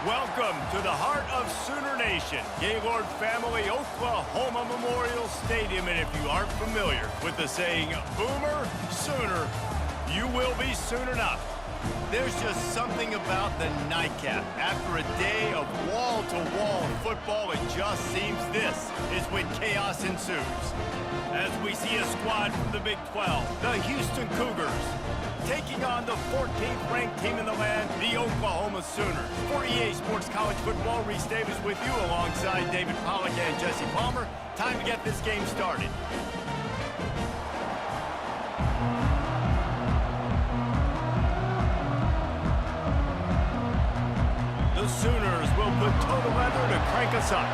Welcome to the heart of Sooner Nation, Gaylord Family Oklahoma Memorial Stadium. And if you aren't familiar with the saying, Boomer Sooner, you will be soon enough. There's just something about the nightcap. After a day of wall-to-wall football, it just seems this is when chaos ensues. As we see a squad from the Big 12, the Houston Cougars, taking on the 14th ranked team in the land, the Oklahoma Sooners. For EA Sports College Football, Reese Davis with you alongside David Pollack and Jesse Palmer. Time to get this game started. The Sooners will put total weather to crank us up.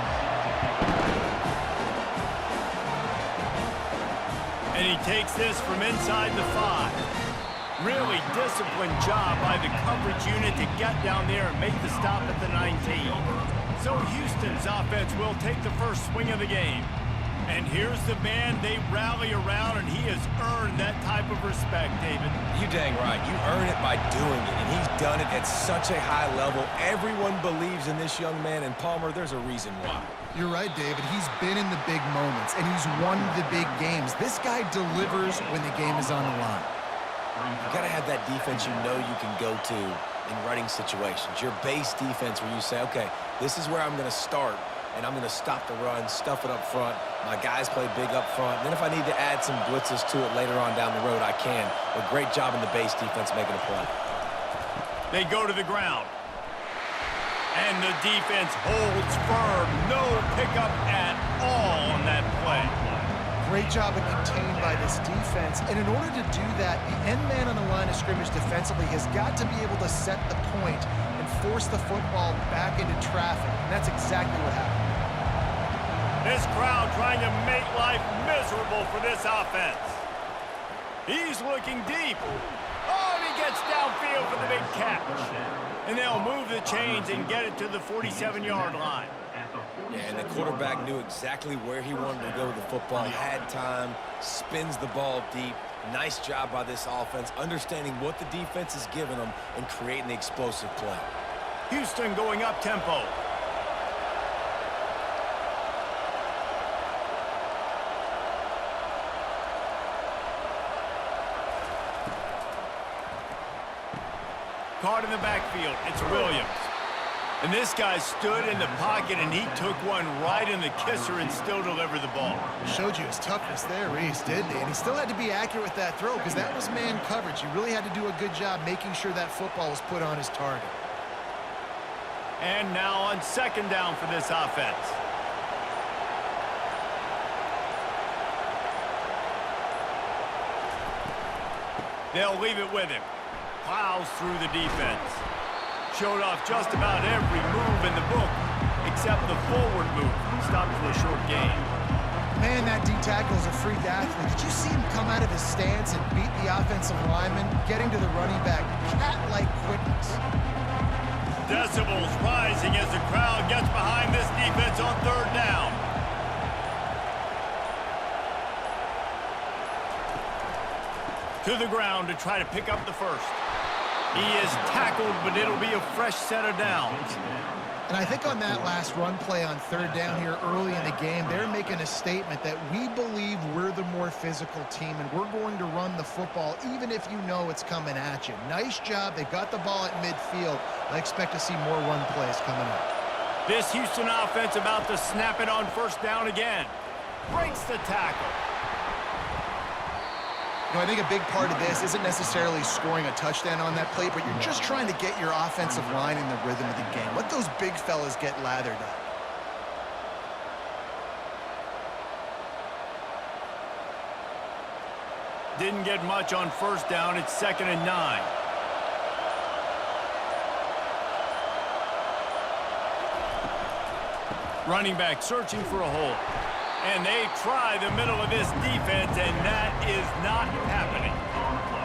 And he takes this from inside the 5. Really disciplined job by the coverage unit to get down there and make the stop at the 19. So Houston's offense will take the first swing of the game. And here's the man they rally around, and he has earned that type of respect, David. You dang right. You earn it by doing it, and he's done it at such a high level. Everyone believes in this young man, and Palmer, there's a reason why. You're right, David. He's been in the big moments, and he's won the big games. This guy delivers when the game is on the line. You got to have that defense you know you can go to in running situations. Your base defense where you say, okay, this is where I'm going to start, and I'm going to stop the run, stuff it up front. My guys play big up front. And then if I need to add some blitzes to it later on down the road, I can. But great job in the base defense making a play. They go to the ground. And the defense holds firm. No pickup at all on that play. Great job of contained by this defense. And in order to do that, the end man on the line of scrimmage defensively has got to be able to set the point and force the football back into traffic. And that's exactly what happened. This crowd trying to make life miserable for this offense. He's looking deep. Oh, and he gets downfield for the big catch. And they'll move the chains and get it to the 47-yard line. Yeah, and the quarterback knew exactly where he wanted to go with the football. Had time, spins the ball deep. Nice job by this offense, understanding what the defense is giving them and creating the explosive play. Houston going up tempo. Caught in the backfield, it's Williams. And this guy stood in the pocket, and he took one right in the kisser and still delivered the ball. Showed you his toughness there, Reese, didn't he? And he still had to be accurate with that throw because that was man coverage. He really had to do a good job making sure that football was put on his target. And now on second down for this offense. They'll leave it with him. Plows through the defense. Showed off just about every move in the book, except the forward move. Stopped for a short gain. Man, that D-tackle is a freak athlete. Did you see him come out of his stance and beat the offensive lineman, getting to the running back? Cat-like quickness. Decibels rising as the crowd gets behind this defense on third down. To the ground to try to pick up the first. He is tackled, but it'll be a fresh set of downs. And I think on that last run play on third down here early in the game, they're making a statement that we believe we're the more physical team, and we're going to run the football even if you know it's coming at you. Nice job. They got the ball at midfield. I expect to see more run plays coming up. This Houston offense about to snap it on first down again. Breaks the tackle. You know, I think a big part of this isn't necessarily scoring a touchdown on that play, but you're just trying to get your offensive line in the rhythm of the game. Let those big fellas get lathered up. Didn't get much on first down. It's 2nd and 9. Running back searching for a hole. And they try the middle of this defense, and that is not happening.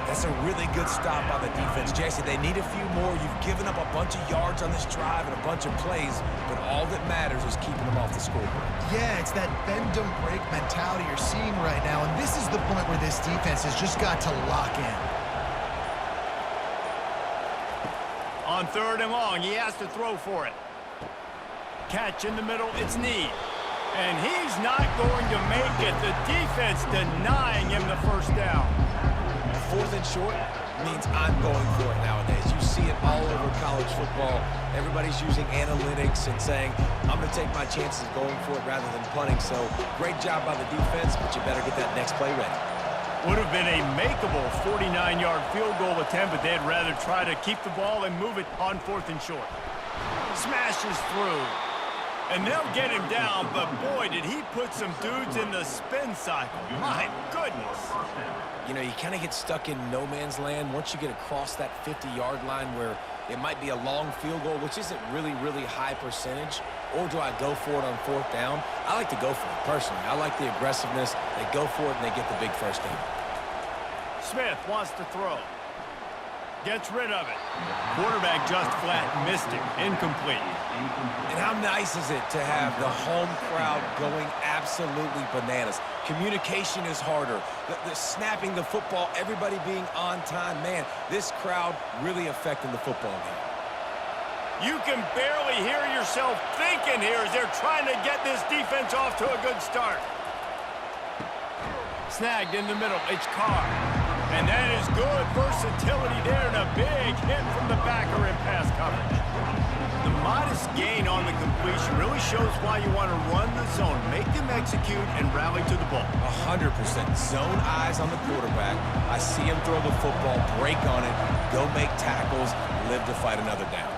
That's a really good stop by the defense. Jesse, they need a few more. You've given up a bunch of yards on this drive and a bunch of plays, but all that matters is keeping them off the scoreboard. Yeah, it's that bend don't break mentality you're seeing right now, and this is the point where this defense has just got to lock in. On 3rd and long, he has to throw for it. Catch in the middle, it's Need. And he's not going to make it. The defense denying him the first down. 4th and short means I'm going for it nowadays. You see it all over college football. Everybody's using analytics and saying, I'm going to take my chances of going for it rather than punting. So great job by the defense, but you better get that next play ready. Would have been a makeable 49-yard field goal attempt, but they'd rather try to keep the ball and move it on 4th and short. Smashes through. And they'll get him down, but boy, did he put some dudes in the spin cycle. My goodness. You know, you kind of get stuck in no man's land once you get across that 50-yard line where it might be a long field goal, which isn't really high percentage, or do I go for it on 4th down? I like to go for it, personally. I like the aggressiveness. They go for it, and they get the big first down. Smith wants to throw. Gets rid of it. Quarterback just flat missed it. Incomplete. And how nice is it to have the home crowd going absolutely bananas? Communication is harder. The snapping the football, everybody being on time. Man, this crowd really affecting the football game. You can barely hear yourself thinking here as they're trying to get this defense off to a good start. Snagged in the middle. It's Carr. And that is good versatility there and a big hit from the backer in pass coverage. The modest gain on the completion really shows why you want to run the zone, make them execute, and rally to the ball. 100%. Zone eyes on the quarterback. I see him throw the football, break on it, go make tackles, live to fight another down.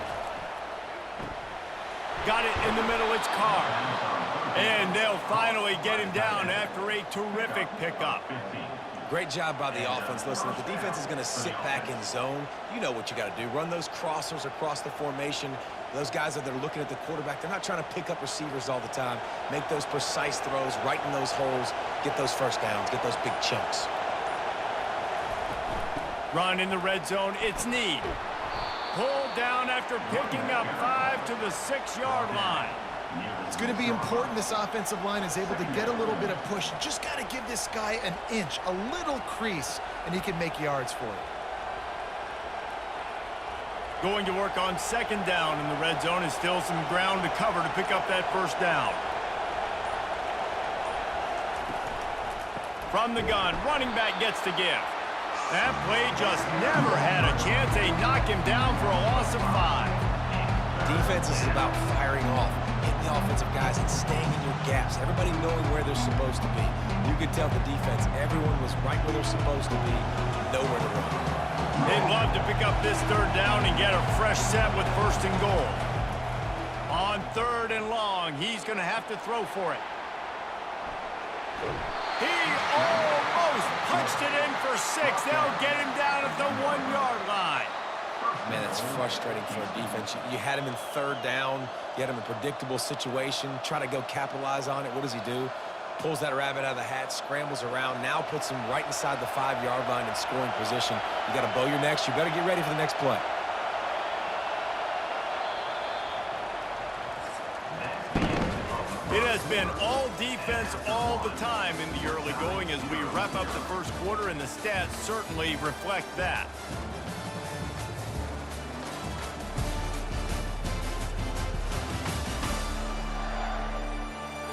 Got it in the middle, it's Carr. And they'll finally get him down after a terrific pickup. Great job by the offense. Listen, if the defense is going to sit back in zone, you know what you got to do. Run those crossers across the formation. Those guys that are looking at the quarterback, they're not trying to pick up receivers all the time. Make those precise throws, right in those holes, get those first downs, get those big chunks. Run in the red zone, it's Need. Pulled down after picking up 5 to the 6-yard line. It's going to be important this offensive line is able to get a little bit of push. Just got to give this guy an inch, a little crease, and he can make yards for it. Going to work on 2nd down in the red zone, and still some ground to cover to pick up that first down. From the gun, running back gets to give. That play just never had a chance. They knock him down for a loss of 5. Defense is about firing off, hitting the offensive guys and staying in your gaps. Everybody knowing where they're supposed to be. You could tell the defense, everyone was right where they're supposed to be, nowhere to run. They'd love to pick up this 3rd down and get a fresh set with 1st and goal. On 3rd and long, he's going to have to throw for it. He almost punched it in for 6. They'll get him down at the 1-yard line. Man, that's frustrating for a defense. You had him in 3rd down. You had him in a predictable situation. Try to go capitalize on it. What does he do? Pulls that rabbit out of the hat, scrambles around, now puts him right inside the 5-yard line in scoring position. You got to bow your necks. You better get ready for the next play. It has been all defense all the time in the early going as we wrap up the first quarter, and the stats certainly reflect that.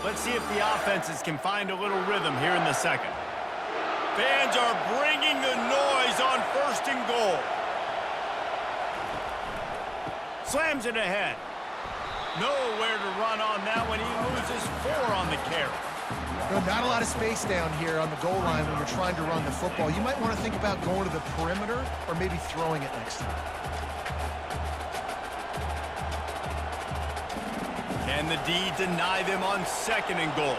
Let's see if the offenses can find a little rhythm here in the second. Fans are bringing the noise on 1st and goal. Slams it ahead. Nowhere to run on that one. He loses 4 on the carry. No, not a lot of space down here on the goal line when you're trying to run the football. You might want to think about going to the perimeter or maybe throwing it next time. Can the D deny them on 2nd and goal?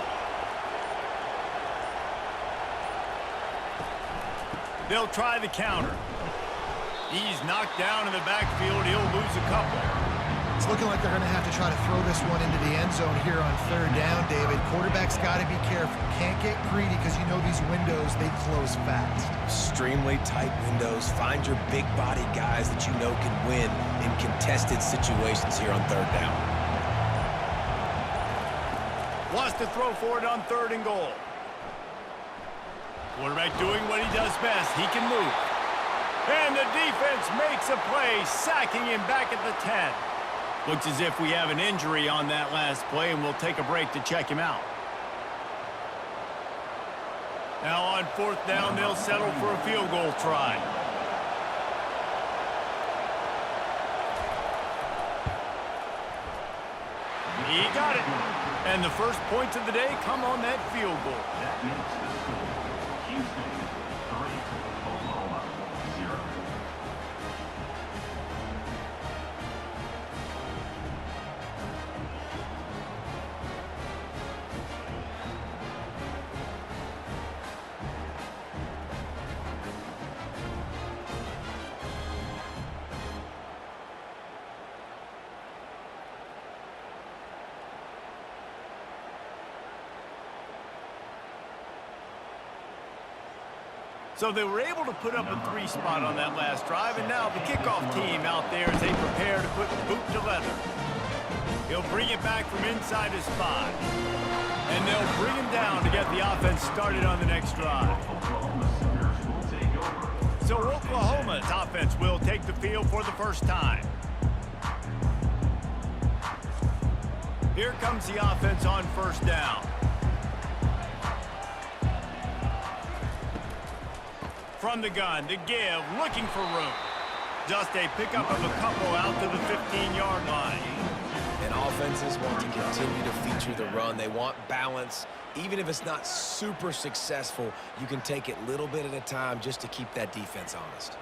They'll try the counter. He's knocked down in the backfield. He'll lose a couple. It's looking like they're going to have to try to throw this one into the end zone here on 3rd down, David. Quarterback's got to be careful. Can't get greedy because you know these windows, they close fast. Extremely tight windows. Find your big body guys that you know can win in contested situations here on 3rd down. Wants to throw for it on 3rd and goal. Quarterback doing what he does best. He can move. And the defense makes a play, sacking him back at the 10. Looks as if we have an injury on that last play, and we'll take a break to check him out. Now on 4th down, they'll settle for a field goal try. He got it. And the first points of the day come on that field goal. That makes the score Houston 3, Oklahoma 0. So they were able to put up a 3 spot on that last drive, and now the kickoff team out there as they prepare to put boot to leather. He'll bring it back from inside his 5. And they'll bring him down to get the offense started on the next drive. So Oklahoma's offense will take the field for the first time. Here comes the offense on 1st down. From the gun to give, looking for room. Just a pickup of a couple out to the 15-yard line. And offenses want to continue to feature the run. They want balance. Even if it's not super successful, you can take it little bit at a time just to keep that defense honest.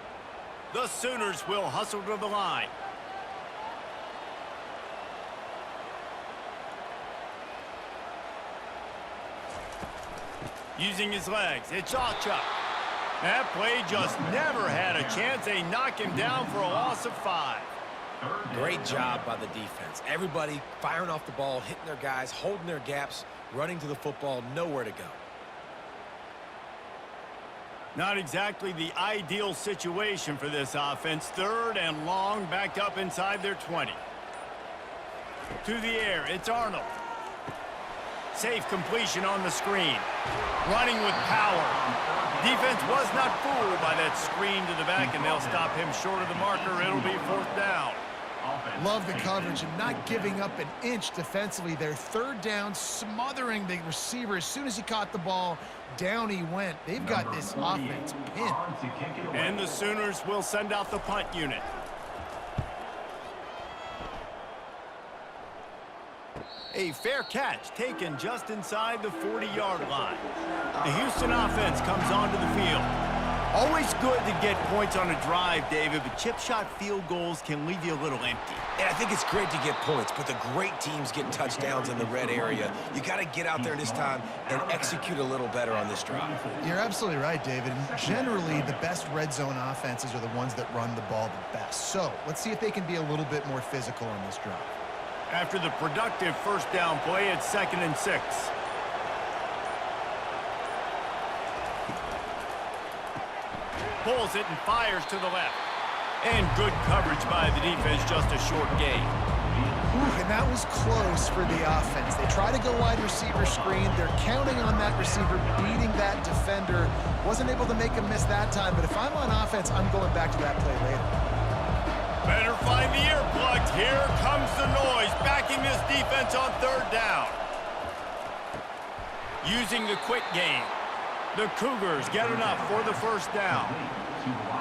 The Sooners will hustle to the line. Using his legs, it's Achuk. That play just never had a chance. They knock him down for a loss of 5. Great job by the defense. Everybody firing off the ball, hitting their guys, holding their gaps, running to the football, nowhere to go. Not exactly the ideal situation for this offense. 3rd and long, backed up inside their 20. To the air, it's Arnold. Safe completion on the screen. Running with power. Defense was not fooled by that screen to the back, and they'll stop him short of the marker. It'll be 4th down. Love the coverage and not giving up an inch defensively. Their 3rd down, smothering the receiver. As soon as he caught the ball, down he went. They've got this offense pinned. And the Sooners will send out the punt unit. A fair catch taken just inside the 40-yard line. The Houston offense comes onto the field. Always good to get points on a drive, David, but chip shot field goals can leave you a little empty. And I think it's great to get points, but the great teams get touchdowns in the red area. You got to get out there this time and execute a little better on this drive. You're absolutely right, David. And generally, the best red zone offenses are the ones that run the ball the best. So let's see if they can be a little bit more physical on this drive. After the productive 1st down play, it's 2nd and 6. Pulls it and fires to the left. And good coverage by the defense, just a short gain. Ooh, and that was close for the offense. They try to go wide receiver screen. They're counting on that receiver beating that defender. Wasn't able to make him miss that time, but if I'm on offense, I'm going back to that play later. Better find the earplugs. Here comes the noise, backing this defense on 3rd down. Using the quick game. The Cougars get enough for the 1st down.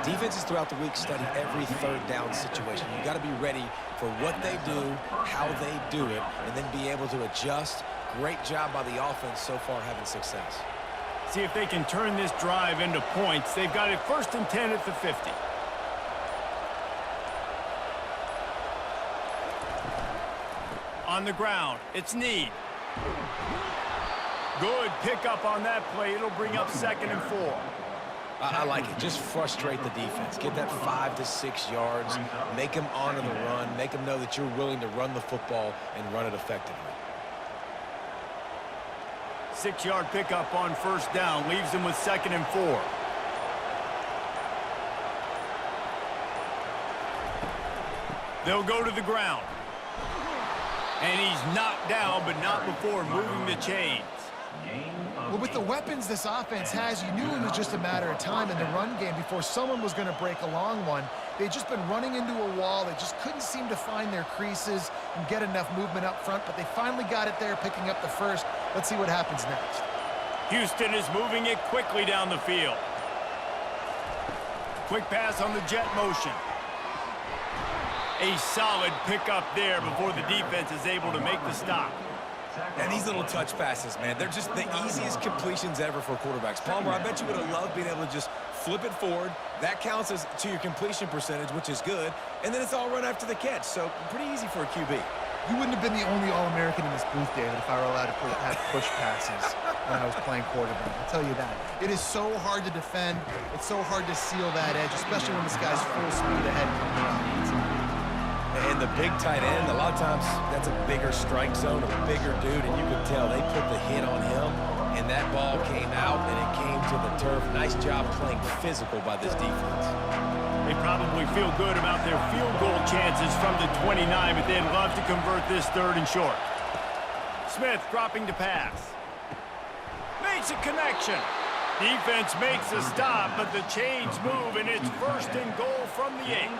Defenses throughout the week study every 3rd down situation. You got to be ready for what they do, how they do it, and then be able to adjust. Great job by the offense so far having success. See if they can turn this drive into points. They've got it 1st and 10 at the 50. On the ground, it's Need. Good pickup on that play. It'll bring up 2nd and 4. I like it. Just frustrate the defense. Get that 5 to 6 yards. Make them honor the run. Make them know that you're willing to run the football and run it effectively. 6-yard pickup on 1st down. Leaves them with 2nd and 4. They'll go to the ground. And he's knocked down, but not before moving the chains. Well, with the weapons this offense has, you knew it was just a matter of time in the run game before someone was going to break a long one. They'd just been running into a wall. They just couldn't seem to find their creases and get enough movement up front, but they finally got it there, picking up the first. Let's see what happens next. Houston is moving it quickly down the field. Quick pass on the jet motion. A solid pickup there before the defense is able to make the stop. And these little touch passes, man, they're just the easiest completions ever for quarterbacks. Palmer, I bet you would have loved being able to just flip it forward. That counts as to your completion percentage, which is good. And then it's all run after the catch, so pretty easy for a QB. You wouldn't have been the only All-American in this booth, David, if I were allowed to have push passes when I was playing quarterback. I'll tell you that. It is so hard to defend. It's so hard to seal that edge, especially when this guy's full speed ahead coming around. And the big tight end, a lot of times that's a bigger strike zone, a bigger dude, and you could tell they put the hit on him, and that ball came out, and it came to the turf. Nice job playing physical by this defense. They probably feel good about their field goal chances from the 29, but they'd love to convert this 3rd and short. Smith dropping to pass. Makes a connection. Defense makes a stop, but the chains move, and it's 1st and goal from the 8.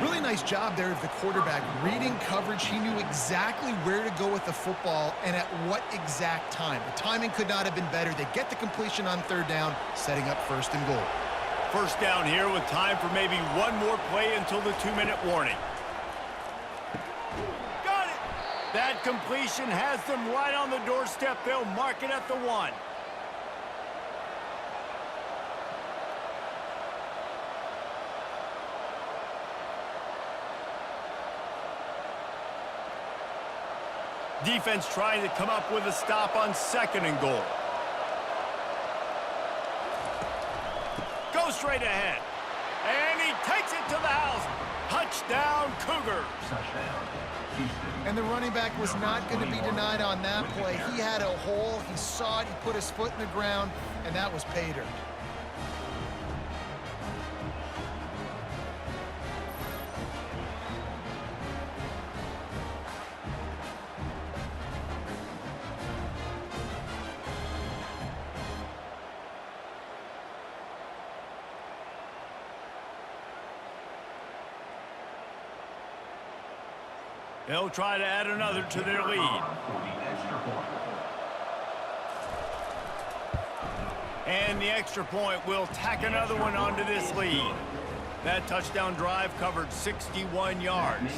Really nice job there of the quarterback. Reading coverage, he knew exactly where to go with the football and at what exact time. The timing could not have been better. They get the completion on 3rd down, setting up 1st and goal. 1st down here with time for maybe one more play until the 2-minute warning. Got it! That completion has them right on the doorstep. They'll mark it at the 1. Defense trying to come up with a stop on 2nd and goal. Goes straight ahead. And he takes it to the house. Touchdown, Cougars. And the running back was not going to be denied on that play. He had a hole. He saw it. He put his foot in the ground, and that was pay dirt. They'll try to add another to their lead. And the extra point will tack another one onto this lead. That touchdown drive covered 61 yards.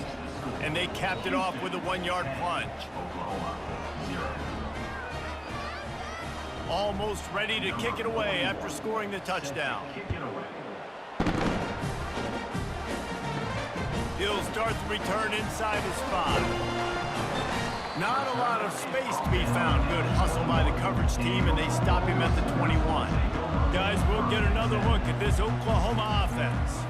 And they capped it off with a 1-yard plunge. Almost ready to kick it away after scoring the touchdown. He'll start the return inside his 5. Not a lot of space to be found. Good hustle by the coverage team, and they stop him at the 21. Guys, we'll get another look at this Oklahoma offense.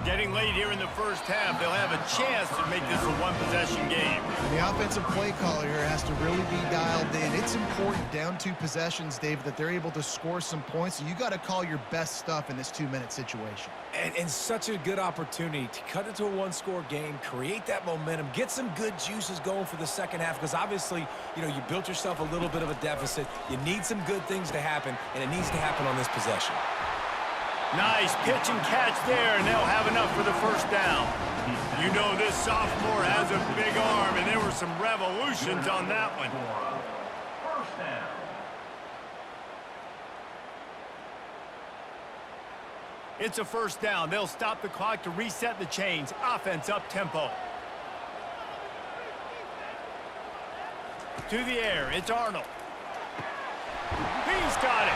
Getting late here in the 1st half, they'll have a chance to make this a 1-possession game. And the offensive play caller here has to really be dialed in. It's important down 2 possessions, Dave, that they're able to score some points. So you got to call your best stuff in this 2-minute situation. And such a good opportunity to cut it to a 1-score game, create that momentum, get some good juices going for the 2nd half, because obviously, you know, you built yourself a little bit of a deficit. You need some good things to happen, and it needs to happen on this possession. Nice pitch and catch there, and they'll have enough for the 1st down. You know this sophomore has a big arm, and there were some revolutions on that one. It's a 1st down. They'll stop the clock to reset the chains. Offense up tempo. To the air, it's Arnold. He's got it.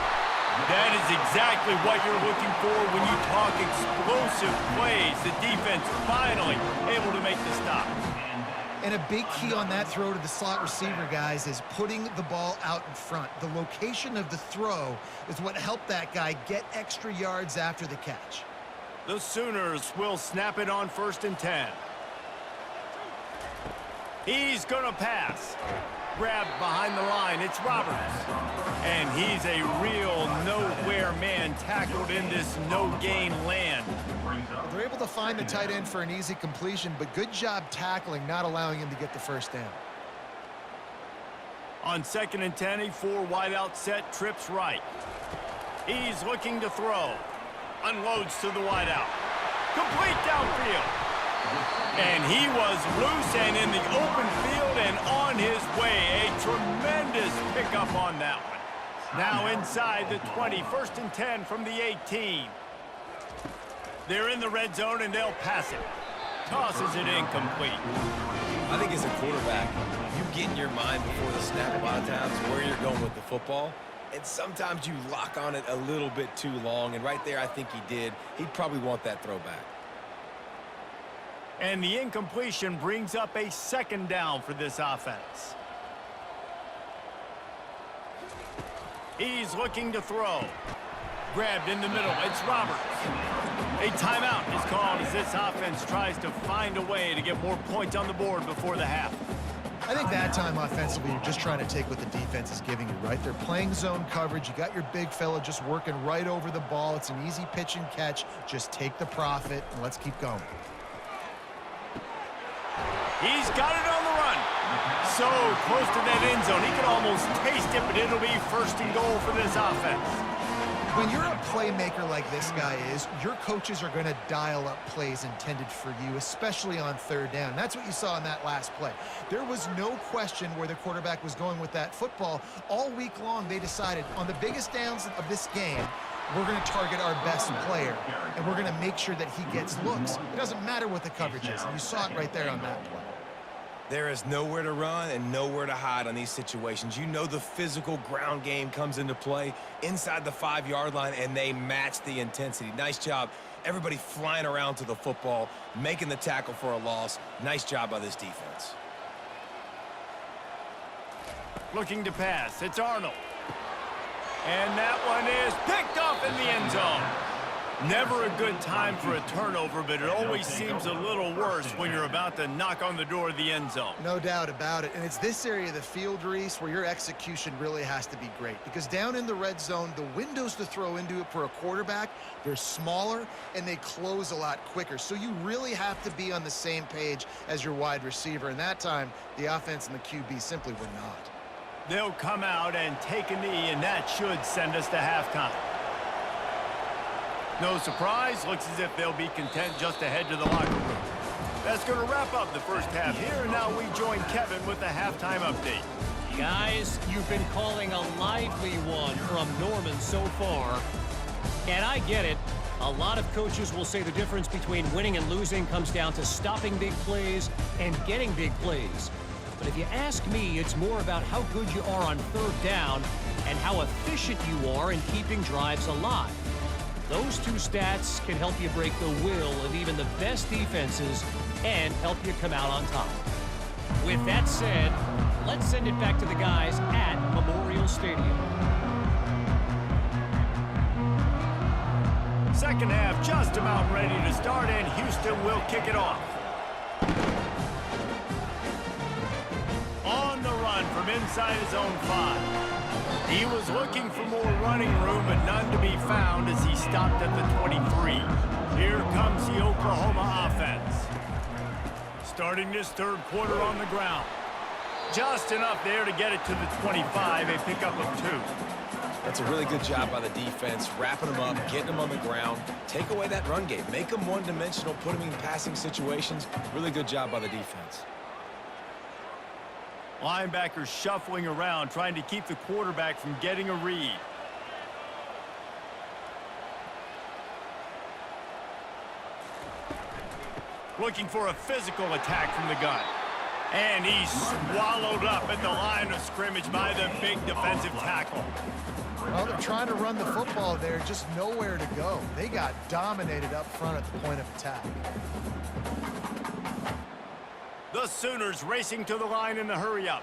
That is exactly what you're looking for when you talk explosive plays. The defense finally able to make the stop. And a big key on that throw to the slot receiver, guys, is putting the ball out in front. The location of the throw is what helped that guy get extra yards after the catch. The Sooners will snap it on 1st and 10. He's going to pass. Grabbed behind the line. It's Roberts. And he's a real nowhere man tackled in this no-gain land. They're able to find the tight end for an easy completion, but good job tackling, not allowing him to get the 1st down. On 2nd and 10, a 4 wide out set, trips right. He's looking to throw. Unloads to the wide out. Complete downfield. And he was loose and in the open field and on his way. A tremendous pickup on that one. Now inside the 20, 1st and 10 from the 18. They're in the red zone and they'll pass it. Tosses it incomplete. I think as a quarterback, you get in your mind before the snap a lot of times where you're going with the football. And sometimes you lock on it a little bit too long. And right there, I think he did. He'd probably want that throwback. And the incompletion brings up a 2nd down for this offense. He's looking to throw. Grabbed in the middle. It's Roberts. A timeout is called as this offense tries to find a way to get more points on the board before the half. I think that time offensively, you're just trying to take what the defense is giving you, right? They're playing zone coverage. You got your big fella just working right over the ball. It's an easy pitch and catch. Just take the profit, and let's keep going. He's got it on the run. So close to that end zone. He could almost taste it, but it'll be 1st and goal for this offense. When you're a playmaker like this guy is, your coaches are going to dial up plays intended for you, especially on 3rd down. That's what you saw in that last play. There was no question where the quarterback was going with that football. All week long, they decided on the biggest downs of this game, we're going to target our best player, and we're going to make sure that he gets looks. It doesn't matter what the coverage is, and you saw it right there on that play. There is nowhere to run and nowhere to hide on these situations. You know the physical ground game comes into play inside the 5-yard line, and they match the intensity. Nice job. Everybody flying around to the football, making the tackle for a loss. Nice job by this defense. Looking to pass. It's Arnold. And that one is picked off in the end zone. Never a good time for a turnover, but it always seems a little worse when you're about to knock on the door of the end zone. No doubt about it. And it's this area of the field, Reese, where your execution really has to be great. Because down in the red zone, the windows to throw into it for a quarterback, they're smaller and they close a lot quicker. So you really have to be on the same page as your wide receiver. And that time, the offense and the QB simply were not. They'll come out and take a knee, and that should send us to halftime. No surprise, looks as if they'll be content just to head to the locker room. That's going to wrap up the first half here, and now we join Kevin with the halftime update. Guys, you've been calling a lively one from Norman so far. And I get it. A lot of coaches will say the difference between winning and losing comes down to stopping big plays and getting big plays. But if you ask me, it's more about how good you are on 3rd down and how efficient you are in keeping drives alive. Those two stats can help you break the will of even the best defenses and help you come out on top. With that said, let's send it back to the guys at Memorial Stadium. Second half just about ready to start, and Houston will kick it off. On the run from inside his own 5. He was looking for more running room, but none to be found as he stopped at the 23. Here comes the Oklahoma offense. Starting this 3rd quarter on the ground. Just enough there to get it to the 25, a pickup of 2. That's a really good job by the defense, wrapping them up, getting them on the ground. Take away that run game. Make them one-dimensional, put them in passing situations. Really good job by the defense. Linebackers shuffling around, trying to keep the quarterback from getting a read. Looking for a physical attack from the gun. And he's swallowed up at the line of scrimmage by the big defensive tackle. Well, they're trying to run the football there, just nowhere to go. They got dominated up front at the point of attack. The Sooners racing to the line in the hurry-up.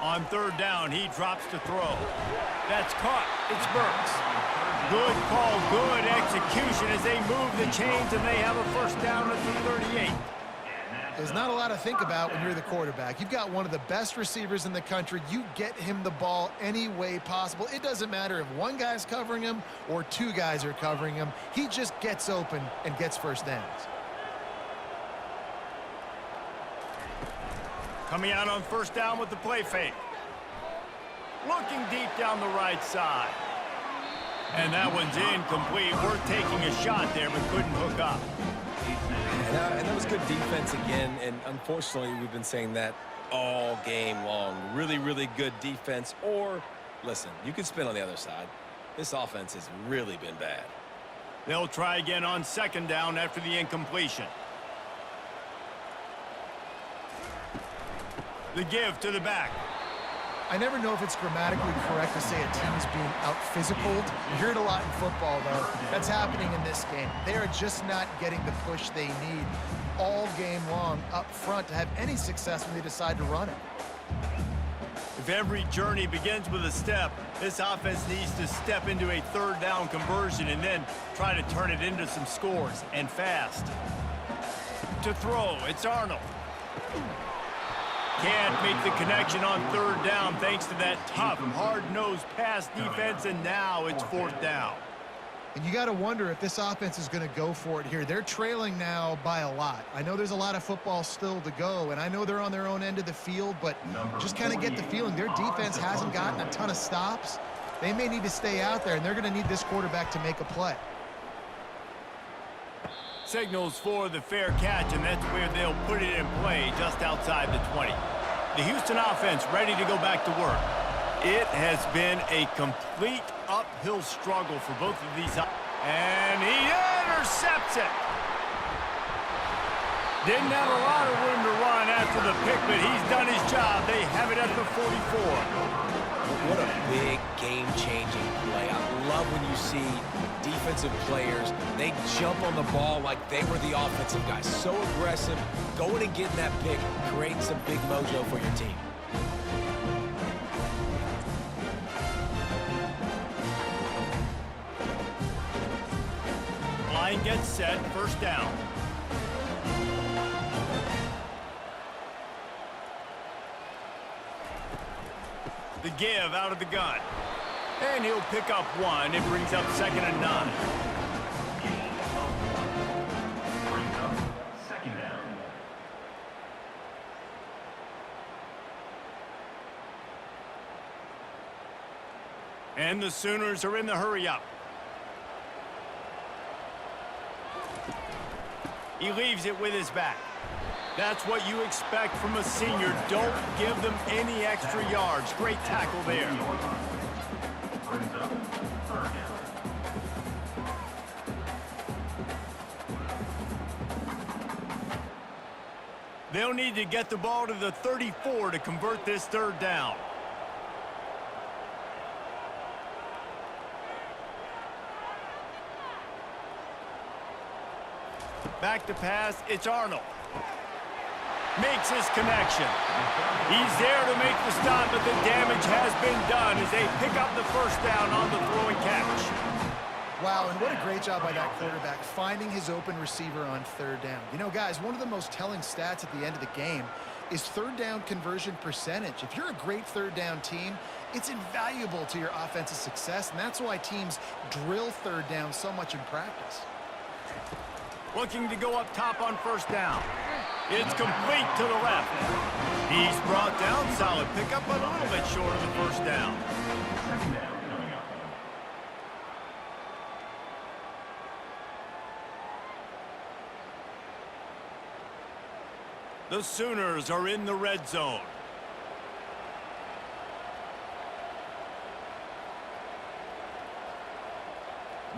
On 3rd down, he drops to throw. That's caught. It's Burks. Good call, good execution as they move the chains, and they have a 1st down at the 38. There's not a lot to think about when you're the quarterback. You've got one of the best receivers in the country. You get him the ball any way possible. It doesn't matter if one guy's covering him or two guys are covering him. He just gets open and gets first downs. Coming out on first down with the play fake. Looking deep down the right side. And that one's incomplete. Worth taking a shot there, but couldn't hook up. And that was good defense again, and unfortunately, we've been saying that all game long. Really, really good defense. Or, listen, you can spin on the other side. This offense has really been bad. They'll try again on second down after the incompletion. The give to the back. I never know if it's grammatically correct to say a team is being out-physicaled. You hear it a lot in football, though. That's happening in this game. They are just not getting the push they need all game long up front to have any success when they decide to run it. If every journey begins with a step, this offense needs to step into a third down conversion and then try to turn it into some scores, and fast. To throw, it's Arnold. Can't make the connection on third down thanks to that tough, hard-nosed pass defense, and now it's fourth down. And you got to wonder if this offense is going to go for it here. They're trailing now by a lot. I know there's a lot of football still to go, and I know they're on their own end of the field, but just kind of get the feeling their defense hasn't gotten a ton of stops. They may need to stay out there, and they're going to need this quarterback to make a play. Signals for the fair catch, and that's where they'll put it in play just outside the 20. The Houston offense ready to go back to work. It has been a complete uphill struggle for both of these. And he intercepts it. Didn't have a lot of room to run after the pick, but he's done his job. They have it at the 44. What a big game-changing play. I love when you see defensive players, they jump on the ball like they were the offensive guys. So aggressive, going and getting that pick, creating some big mojo for your team. Line gets set, first down. The give out of the gun. And he'll pick up one. It brings up 2nd and 9. Brings up second down. And the Sooners are in the hurry-up. He leaves it with his back. That's what you expect from a senior. Don't give them any extra yards. Great tackle there. Brings up third down. They'll need to get the ball to the 34 to convert this third down. Back to pass, it's Arnold. Makes his connection. He's there to make the stop, but the damage has been done as they pick up the first down on the throwing catch. Wow, and what a great job by that quarterback, finding his open receiver on third down. You know, guys, one of the most telling stats at the end of the game is third down conversion percentage. If you're a great third down team, it's invaluable to your offensive success, and that's why teams drill third down so much in practice. Looking to go up top on first down. It's complete to the left. He's brought down. Solid pickup, but a little bit short of the first down. Second down coming up. The Sooners are in the red zone.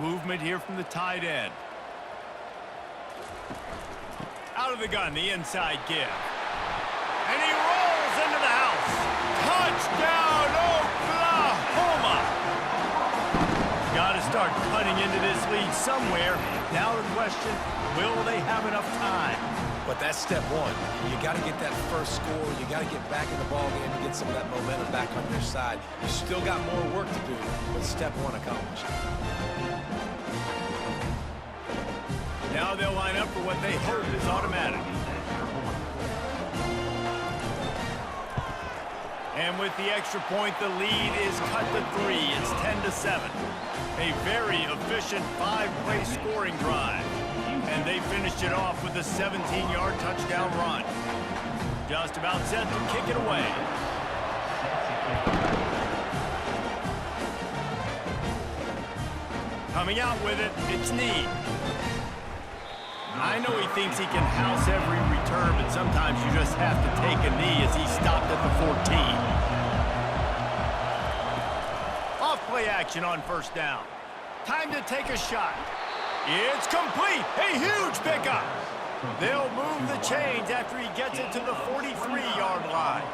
Movement here from the tight end. Out of the gun, the inside give. And he rolls into the house. Touchdown, Oklahoma! Got to start cutting into this lead somewhere. Now the question, will they have enough time? But that's step one. You got to get that first score. You got to get back in the ball game and get some of that momentum back on your side. You still got more work to do, but step one accomplished. Now they'll line up for what they hope is automatic. And with the extra point, the lead is cut to 3. It's 10-7. A very efficient 5-play scoring drive. And they finished it off with a 17-yard touchdown run. Just about set to kick it away. Coming out with it, it's Need. I know he thinks he can house every return, but sometimes you just have to take a knee as he stopped at the 14. Off-play action on first down. Time to take a shot. It's complete. A huge pickup. They'll move the chains after he gets it to the 43-yard line.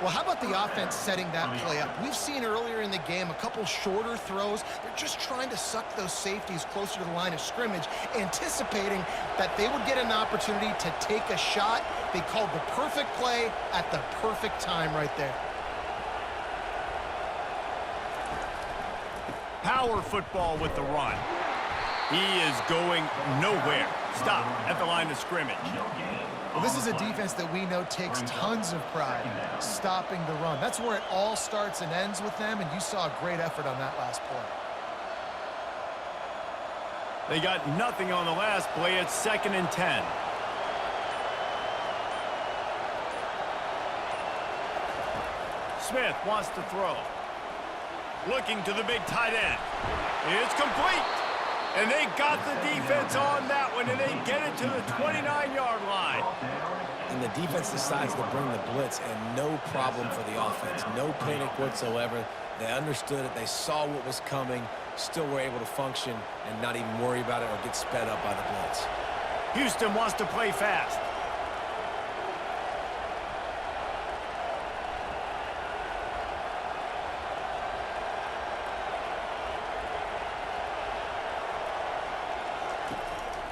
Well, how about the offense setting that play up? We've seen earlier in the game a couple shorter throws. They're just trying to suck those safeties closer to the line of scrimmage, anticipating that they would get an opportunity to take a shot. They called the perfect play at the perfect time right there. Power football with the run. He is going nowhere. Stop at the line of scrimmage. Well, this is a defense that we know takes tons of pride stopping the run. That's where it all starts and ends with them, and you saw a great effort on that last play. They got nothing on the last play. It's 2nd and 10. Smith wants to throw. Looking to the big tight end. It's complete. And they got the defense on that one, and they get it to the 29-yard line. And the defense decides to bring the blitz, and no problem for the offense. No panic whatsoever. They understood it. They saw what was coming, still were able to function and not even worry about it or get sped up by the blitz. Houston wants to play fast.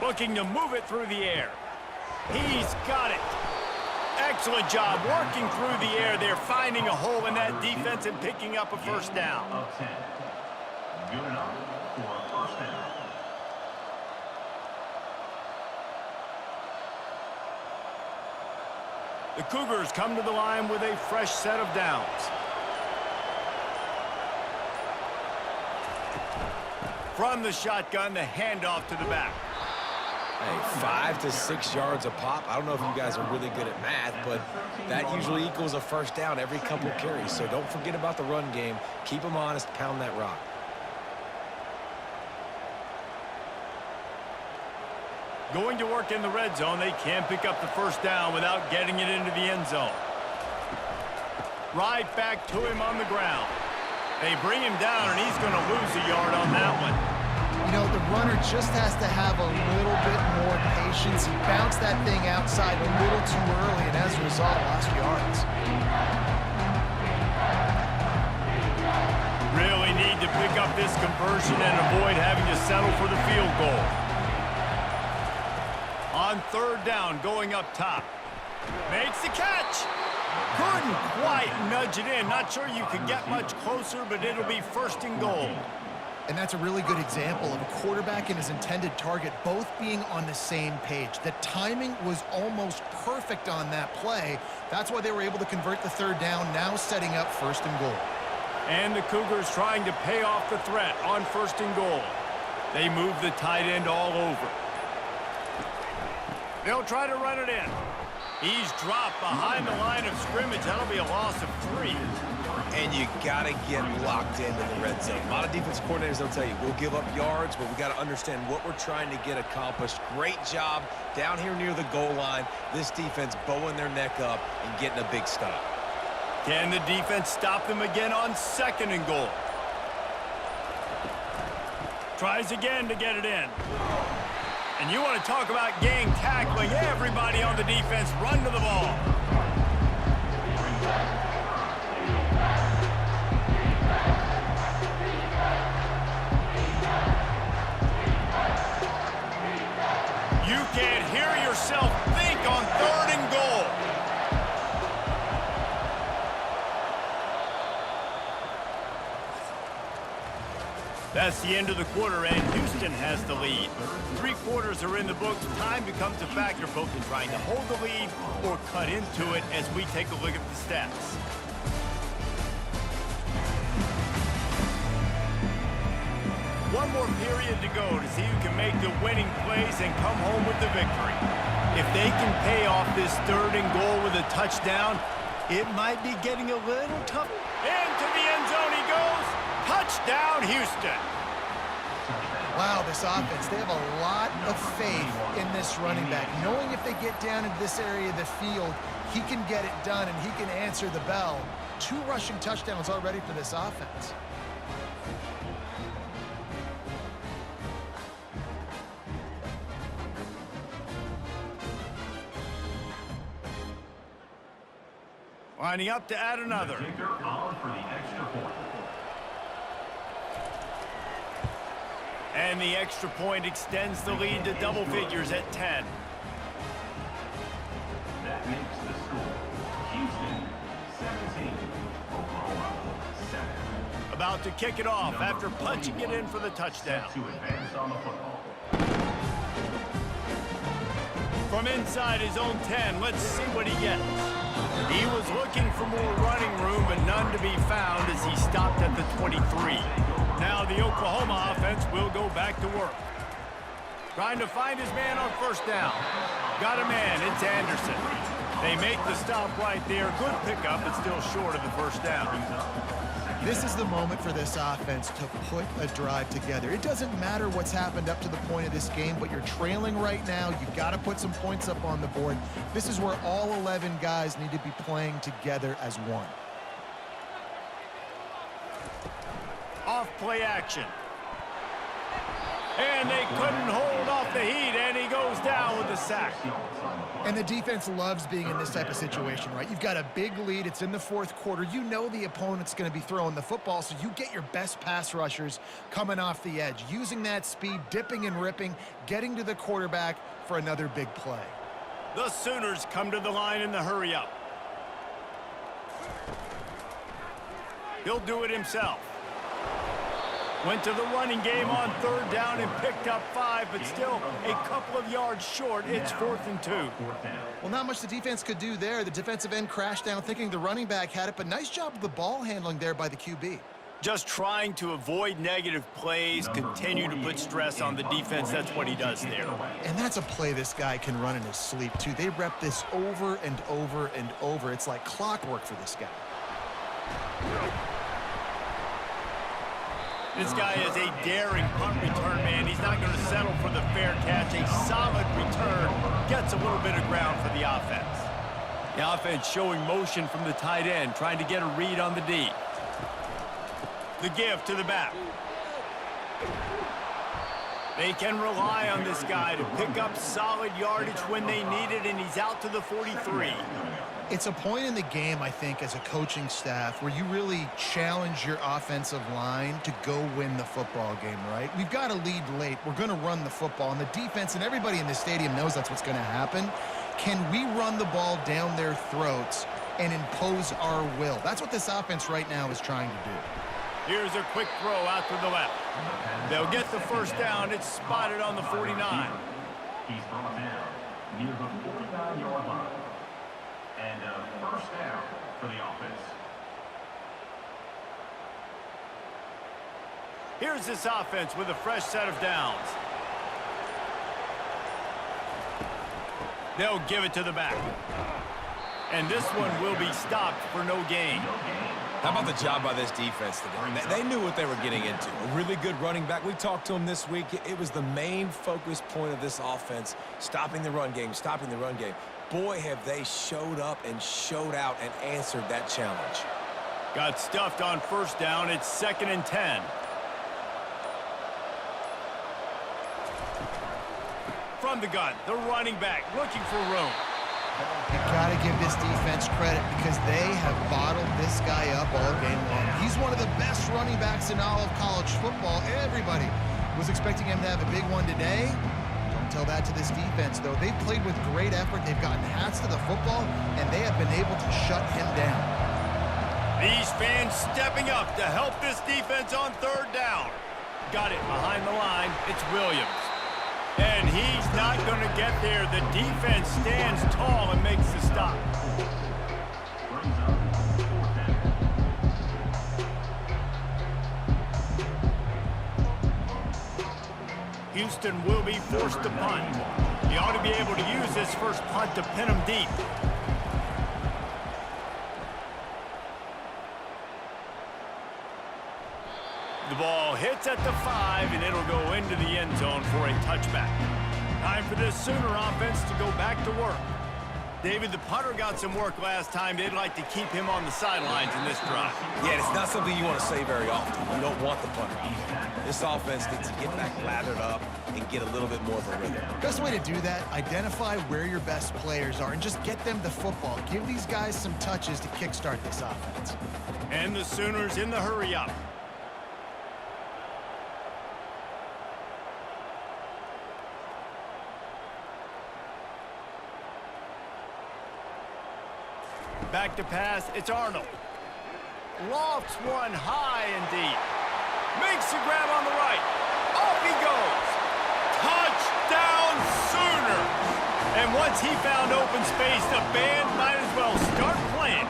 Looking to move it through the air. He's got it. Excellent job working through the air. They're finding a hole in that defense and picking up a first down. Good enough for a first down. The Cougars come to the line with a fresh set of downs. From the shotgun, the handoff to the back. Hey, 5 to 6 yards a pop. I don't know if you guys are really good at math, but that usually equals a first down every couple carries. So don't forget about the run game. Keep them honest, pound that rock. Going to work in the red zone. They can't pick up the first down without getting it into the end zone. Right back to him on the ground. They bring him down, and he's going to lose a yard on that one. You know, the runner just has to have a little bit more patience. He bounced that thing outside a little too early, and as a result, lost yards. Really need to pick up this conversion and avoid having to settle for the field goal. On third down, going up top. Makes the catch. Couldn't quite nudge it in. Not sure you could get much closer, but it'll be 1st and goal. And that's a really good example of a quarterback and his intended target both being on the same page. The timing was almost perfect on that play. That's why they were able to convert the third down, now setting up 1st and goal. And the Cougars trying to pay off the threat on 1st and goal. They move the tight end all over. They'll try to run it in. He's dropped behind the line of scrimmage. That'll be a loss of 3. And you got to get locked into the red zone. A lot of defense coordinators, they'll tell you, we'll give up yards, but we got to understand what we're trying to get accomplished. Great job down here near the goal line. This defense bowing their neck up and getting a big stop. Can the defense stop them again on 2nd and goal? Tries again to get it in. And you want to talk about gang tackling. Everybody on the defense run to the ball. You can't hear yourself think on 3rd and goal. That's the end of the quarter, and Houston has the lead. 3 quarters are in the books. Time becomes a factor, both in trying to hold the lead or cut into it as we take a look at the stats. more period to go to see who can make the winning plays and come home with the victory. If they can pay off this 3rd and goal with a touchdown, it might be getting a little tough. Into the end zone he goes. Touchdown, Houston. Wow, this offense, they have a lot of faith in this running back, knowing if they get down into this area of the field, he can get it done and he can answer the bell. 2 rushing touchdowns already for this offense. Lining up to add another. The kicker on for the extra point. And the extra point extends the lead to double figures at 10. That makes the score Houston 17, Oklahoma 7. About to kick it off after punching it in for the touchdown. To advance on the football. From inside his own 10, let's see what he gets. He was looking for more running room, but none to be found as he stopped at the 23. Now the Oklahoma offense will go back to work. Trying to find his man on 1st down. Got a man, it's Anderson. They make the stop right there. Good pickup, but still short of the 1st down. This is the moment for this offense to put a drive together. It doesn't matter what's happened up to the point of this game, but you're trailing right now. You've got to put some points up on the board. This is where all 11 guys need to be playing together as one. Off play action. And they couldn't hold off the heat, and he goes down with the sack. And the defense loves being in this type of situation, right? You've got a big lead. It's in the 4th quarter. You know the opponent's going to be throwing the football, so you get your best pass rushers coming off the edge, using that speed, dipping and ripping, getting to the quarterback for another big play. The Sooners come to the line in the hurry-up. He'll do it himself. Went to the running game on 3rd down and picked up 5, but still a couple of yards short. It's 4th and 2. Well, not much the defense could do there. The defensive end crashed down thinking the running back had it, but nice job of the ball handling there by the QB. Just trying to avoid negative plays, continue to put stress on the defense. That's what he does there. And that's a play this guy can run in his sleep, too. They rep this over and over and over. It's like clockwork for this guy. This guy is a daring punt return man. He's not going to settle for the fair catch. A solid return gets a little bit of ground for the offense. The offense showing motion from the tight end, trying to get a read on the D. The give to the back. They can rely on this guy to pick up solid yardage when they need it, and he's out to the 43. It's a point in the game, I think, as a coaching staff where you really challenge your offensive line to go win the football game, right? We've got to lead late. We're going to run the football, and the defense and everybody in the stadium knows that's what's going to happen. Can we run the ball down their throats and impose our will? That's what this offense right now is trying to do. Here's a quick throw out to the left. They'll get the 1st down. It's spotted on the 49. He's brought down near the 49-yard line. And a 1st down for the offense. Here's this offense with a fresh set of downs. They'll give it to the back. And this one will be stopped for no gain. How about the job by this defense today? They knew what they were getting into. A really good running back. We talked to him this week. It was the main focus point of this offense, stopping the run game, stopping the run game. Boy, have they showed up and showed out and answered that challenge. Got stuffed on 1st down. It's 2nd and 10. From the gun, the running back looking for room. You've got to give this defense credit because they have bottled this guy up all game long. He's one of the best running backs in all of college football. Everybody was expecting him to have a big one today. Don't tell that to this defense, though. They've played with great effort. They've gotten hats to the football, and they have been able to shut him down. These fans stepping up to help this defense on 3rd down. Got it behind the line. It's Williams. And he's not going to get there. The defense stands tall and makes the stop. Brings up 4th down. Houston will be forced to punt. He ought to be able to use this first punt to pin him deep. The ball hits at the 5, and it'll go into the end zone for a touchback. Time for this Sooner offense to go back to work. David, the punter got some work last time. They'd like to keep him on the sidelines in this drive. Yeah, it's not something you want to say very often. You don't want the punter out there. This offense needs to get back lathered up and get a little bit more of a rhythm. Best way to do that, identify where your best players are and just get them the football. Give these guys some touches to kickstart this offense. And the Sooners in the hurry up. Back to pass, it's Arnold. Lofts one high and deep. Makes the grab on the right. Off he goes. Touchdown Sooners! And once he found open space, the band might as well start playing.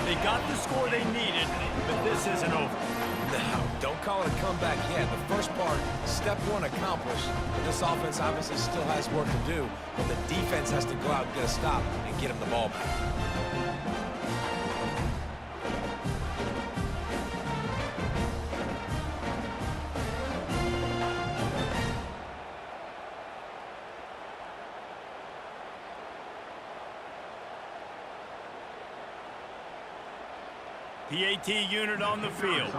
They got the score they needed, but this isn't over. No, don't call it a comeback yet. The first part, step one accomplished. And this offense obviously still has work to do, but the defense has to go out and get a stop and get him the ball back. PAT unit on the field.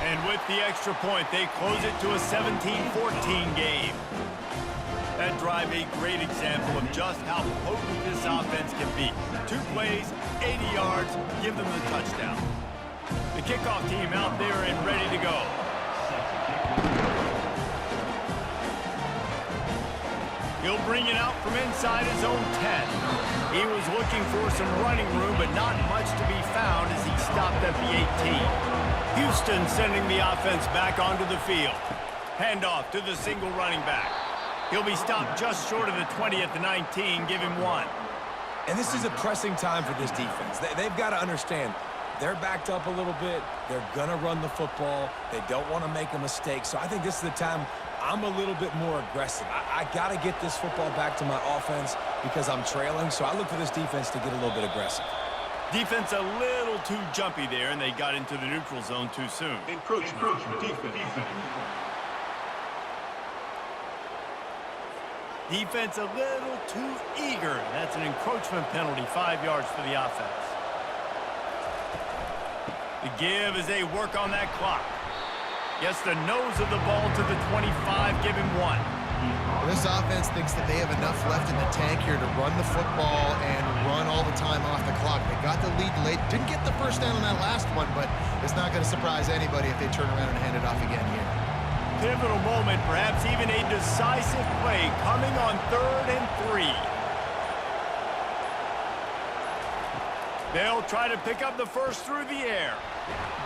And with the extra point, they close it to a 17-14 game. That drive a great example of just how potent this offense can be. 2 plays, 80 yards, give them the touchdown. The kickoff team out there and ready to go. He'll bring it out from inside his own 10. He was looking for some running room, but not much to be found as he stopped at the 18. Houston sending the offense back onto the field. Handoff to the single running back. He'll be stopped just short of the 20 at the 19. Give him 1. And this is a pressing time for this defense. They've got to understand, they're backed up a little bit. They're going to run the football. They don't want to make a mistake. So I think this is the time I'm a little bit more aggressive. I got to get this football back to my offense because I'm trailing. So I look for this defense to get a little bit aggressive. Defense a little too jumpy there, and they got into the neutral zone too soon. Encroachment defense. Defense a little too eager. That's an encroachment penalty, 5 yards for the offense. The give as they work on that clock. Gets the nose of the ball to the 25, give him 1. Well, this offense thinks that they have enough left in the tank here to run the football and run all the time off the clock. They got the lead late. Didn't get the first down on that last one, but it's not going to surprise anybody if they turn around and hand it off again here. Pivotal moment, perhaps even a decisive play coming on 3rd and 3. They'll try to pick up the first through the air.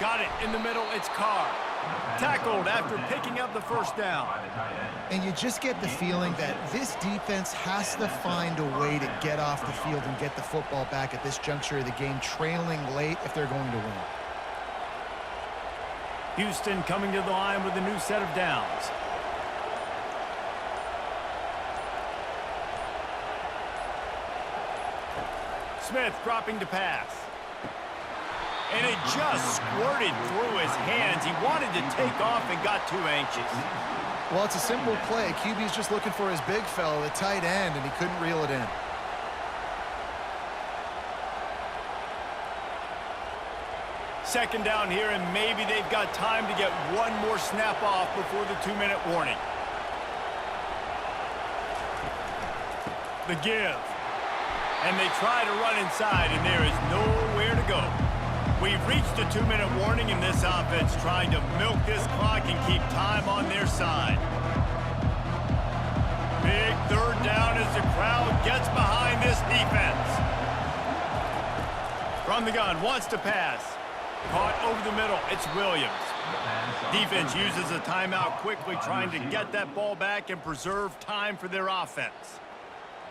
Got it in the middle, it's Carr. Tackled after picking up the first down. And you just get the feeling that this defense has to find a way to get off the field and get the football back at this juncture of the game, trailing late if they're going to win. Houston coming to the line with a new set of downs. Smith dropping to pass. And it just squirted through his hands. He wanted to take off and got too anxious. Well, it's a simple play. QB's just looking for his big fella, the tight end, and he couldn't reel it in. Second down here, and maybe they've got time to get one more snap off before the 2-minute warning. The give. And they try to run inside, and there is nowhere to go. We've reached the 2-minute warning, and this offense trying to milk this clock and keep time on their side. Big 3rd down as the crowd gets behind this defense. From the gun, wants to pass. Caught over the middle, it's Williams. Defense uses a timeout quickly, trying to get that ball back and preserve time for their offense.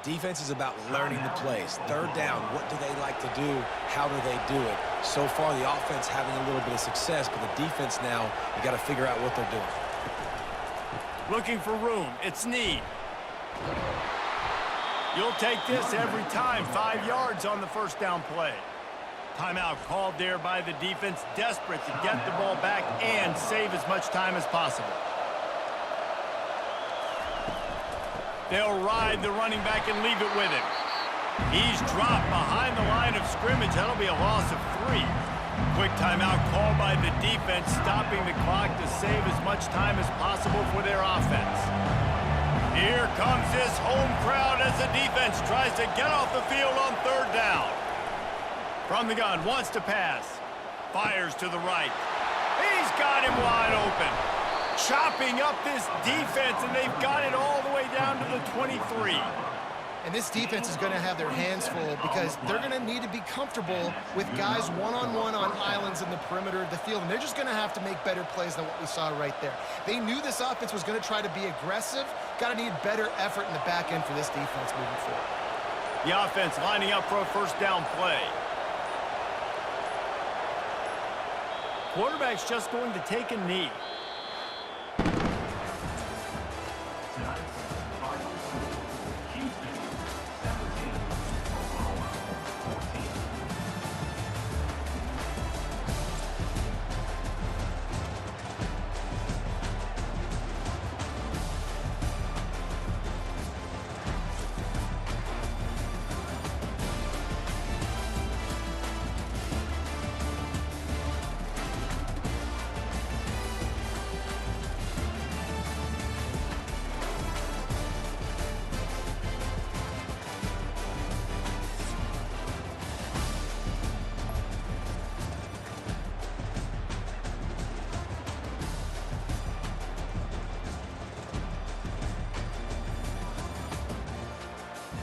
Defense is about learning the plays. Third down, what do they like to do? How do they do it? So far, the offense having a little bit of success, but the defense now, you got to figure out what they're doing. Looking for room. It's need. You'll take this every time. 5 yards on the first down play. Timeout called there by the defense, desperate to get the ball back and save as much time as possible. They'll ride the running back and leave it with him. He's dropped behind the line of scrimmage. That'll be a loss of 3. Quick timeout called by the defense, stopping the clock to save as much time as possible for their offense. Here comes this home crowd as the defense tries to get off the field on third down. From the gun, wants to pass. Fires to the right. He's got him wide open. Chopping up this defense, and they've got it all the way down to the 23. And this defense is going to have their hands full because they're going to need to be comfortable with guys one-on-one on islands in the perimeter of the field. And they're just going to have to make better plays than what we saw right there. They knew this offense was going to try to be aggressive. Got to need better effort in the back end for this defense moving forward. The offense lining up for a first down play. Quarterback's just going to take a knee.